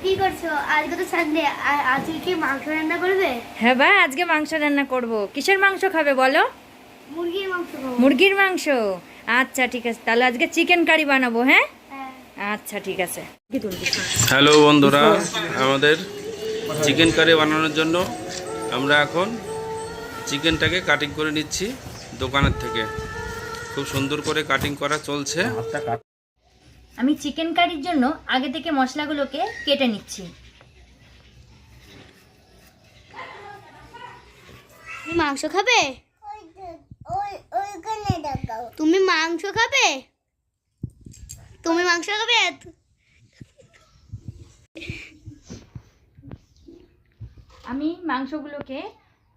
কি করছো? আজকে তো সানডে, আর আজকে কি মাংস রান্না করবে? হ্যাঁ ভাই, আজকে মাংস রান্না করব। কিসের মাংস খাবে বলো? মুরগির মাংস খাবো। মুরগির মাংস। আচ্ছা ঠিক আছে, তাহলে আজকে চিকেন কারি বানাবো। হ্যাঁ হ্যাঁ। আচ্ছা ঠিক আছে। হ্যালো বন্ধুরা, আমাদের চিকেন কারি বানানোর জন্য আমরা এখন চিকেনটাকে কাটিং করে নিচ্ছি দোকানের থেকে। খুব সুন্দর করে কাটিং করা চলছে। আমি চিকেন কারির জন্য আগে থেকে মশলাগুলোকে কেটে নিচ্ছি। তুমি মাংস খাবে? তুমি মাংস খাবে? তুমি মাংস খাবে? আমি মাংসগুলোকে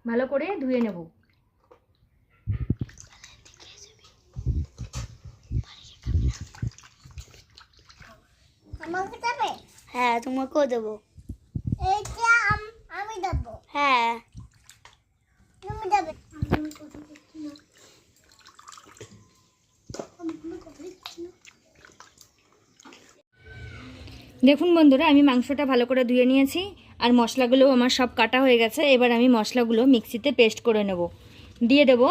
ভালো করে ধুয়ে নেব। আমাকে দেবে? হ্যাঁ, তোমাকেও দেবো। এইটা আমি দেবো। হ্যাঁ, তুমি দেবে। দেখুন বন্ধুরা, আমি মাংসটা ভালো করে ধুয়ে নিয়েছি আর মশলাগুলো আমার সব কাটা হয়ে গেছে। এবার আমি মশলাগুলো মিক্সিতে পেস্ট করে নেব। দিয়ে দেব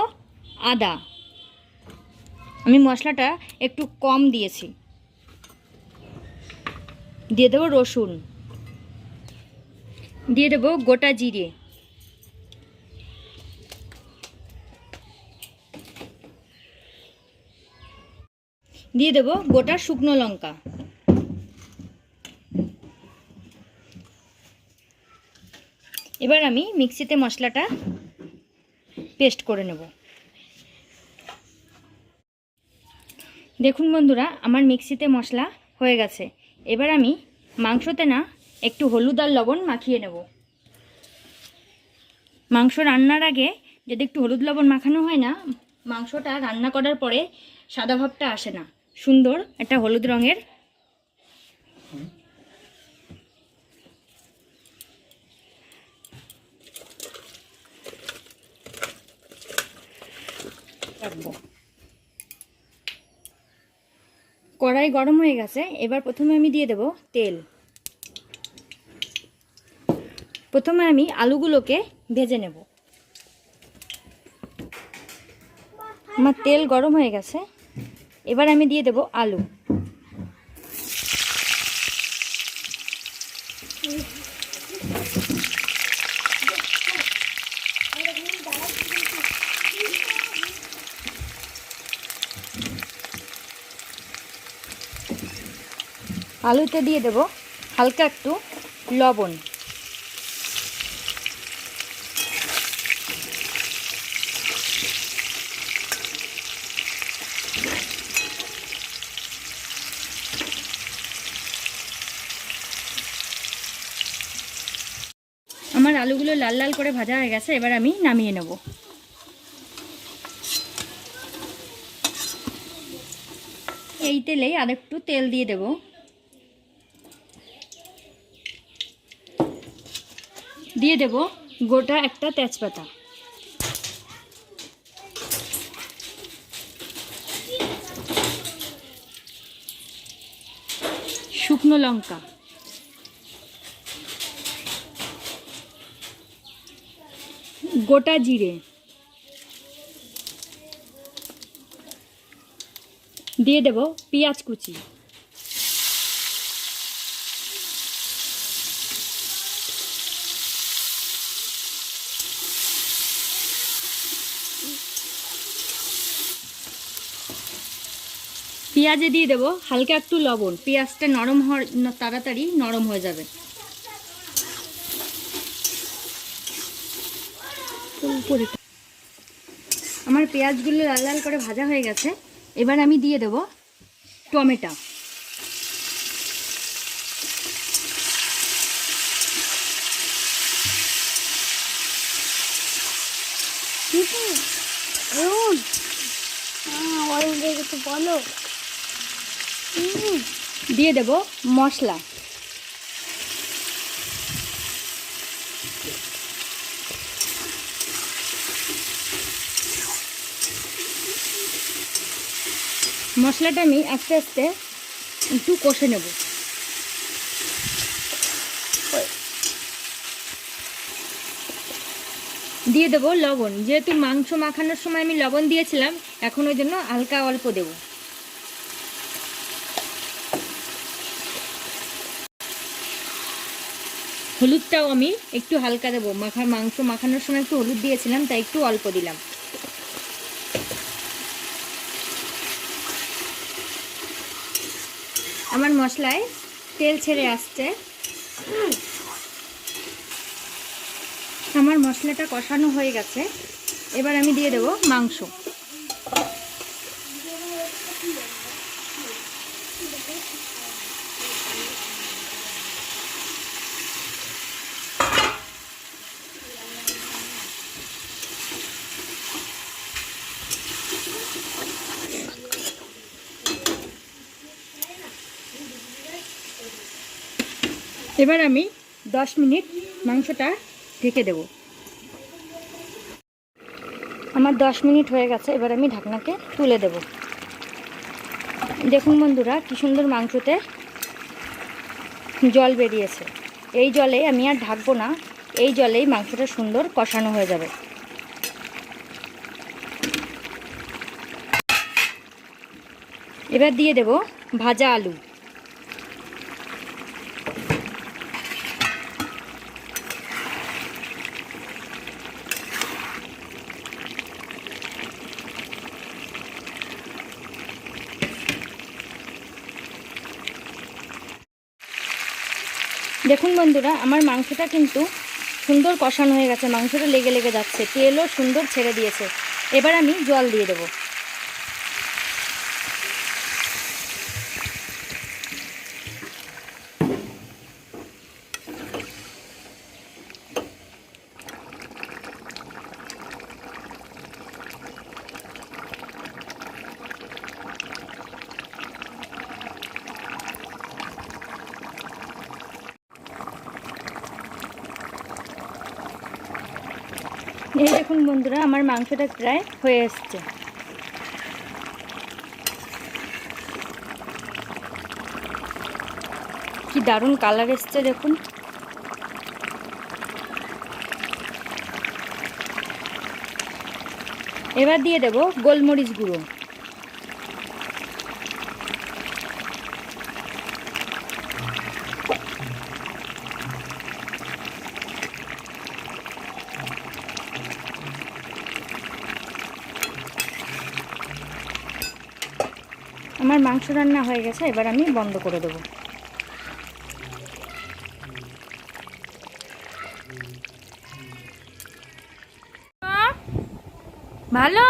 আদা। আমি মশলাটা একটু কম দিয়েছি। দিয়ে দেব রসুন। দিয়ে দেব গোটা জিরে। দিয়ে দেব গোটা শুকনো লঙ্কা। এবার আমি মিক্সিতে মশলাটা পেস্ট করে নেব। দেখুন বন্ধুরা, আমার মিক্সিতে মশলা হয়ে গেছে। এবার আমি মাংসতে না একটু হলুদ আর লবণ মাখিয়ে নেব। মাংস রান্নার আগে যদি একটু হলুদ লবণ মাখানো হয় না, মাংসটা রান্না করার পরে সাদা ভাবটা আসে না, সুন্দর একটা হলুদ রঙের রাখবো। কড়াই গরম হয়ে গেছে। এবার প্রথমে আমি দিয়ে দেব তেল। প্রথমে আমি আলুগুলোকে ভেজে নেব। আমার তেল গরম হয়ে গেছে। এবার আমি দিয়ে দেব আলু। আলুতে দিয়ে দেব হালকা একটু লবণ। আমার আলুগুলো লাল লাল করে ভাজা হয়ে গেছে। এবার আমি নামিয়ে নেব। এই তেলেই আরেকটু তেল দিয়ে দেব। দিয়ে দেব গোটা একটা তেজপাতা, শুকনো লঙ্কা, গোটা জিরে, দিয়ে দেব পেঁয়াজ কুচি, পেঁয়াজে দিয়ে দেব হালকা একটু লবণ। পেঁয়াজটা নরম তাড়াতাড়ি নরম হয়ে যাবে। আমার পেঁয়াজগুলো লাল লাল করে ভাজা হয়ে গেছে। এবার আমি দিয়ে দেব টমেটো। বলো। দিয়ে দেব মশলা। মশলাটা আমি আস্তে আস্তে একটু কষে নেব। দিয়ে দেবো লবণ। যেহেতু মাংস মাখানোর সময় আমি লবণ দিয়েছিলাম, এখন ওই জন্য হালকা অল্প দেবো। হলুদটাও আমি একটু হালকা দেবো, মাংস মাখানোর সময় একটু হলুদ দিয়েছিলাম, তাই একটু অল্প দিলাম। আমার মশলায় তেল ছেড়ে আসছে। আমার মশলাটা কষানো হয়ে গেছে, এবার আমি দিয়ে দেবো মাংস। এবার আমি 10 মিনিট মাংসটা ঢেকে দেব। আমার 10 মিনিট হয়ে গেছে, এবার আমি ঢাকনাকে তুলে দেব। দেখুন বন্ধুরা, কি সুন্দর মাংসতে জল বেরিয়েছে। এই জলে আমি আর ঢাকবো না, এই জলেই মাংসটা সুন্দর কষানো হয়ে যাবে। এবার দিয়ে দেব ভাজা আলু। দেখুন বন্ধুরা, আমার মাংসটা কিন্তু সুন্দর কষানো হয়ে গেছে, মাংসটা লেগে লেগে যাচ্ছে, তেলও সুন্দর ছেড়ে দিয়েছে। এবার আমি জল দিয়ে দেব। এই দেখুন বন্ধুরা, আমার মাংসটা প্রায় হয়ে এসছে। কি দারুণ কালার এসছে দেখুন। এবার দিয়ে দেব গোলমরিচ গুঁড়ো। আমার মাংস রান্না হয়ে গেছে, এবার আমি বন্ধ করে দেবো। ভালো,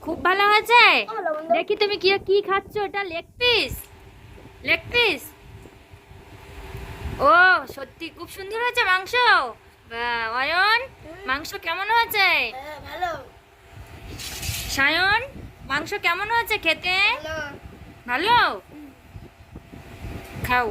খুব ভালো হয়েছে। দেখি তুমি কি কি খাচ্ছ, এটা লেগ পিস? Leg piece? ও সত্যি খুব সুন্দর হয়েছে মাংস। অয়ন, মাংস কেমন হয়েছে? ভালো। সায়ন, মাংস কেমন হয়েছে খেতে? ভালো। খাও।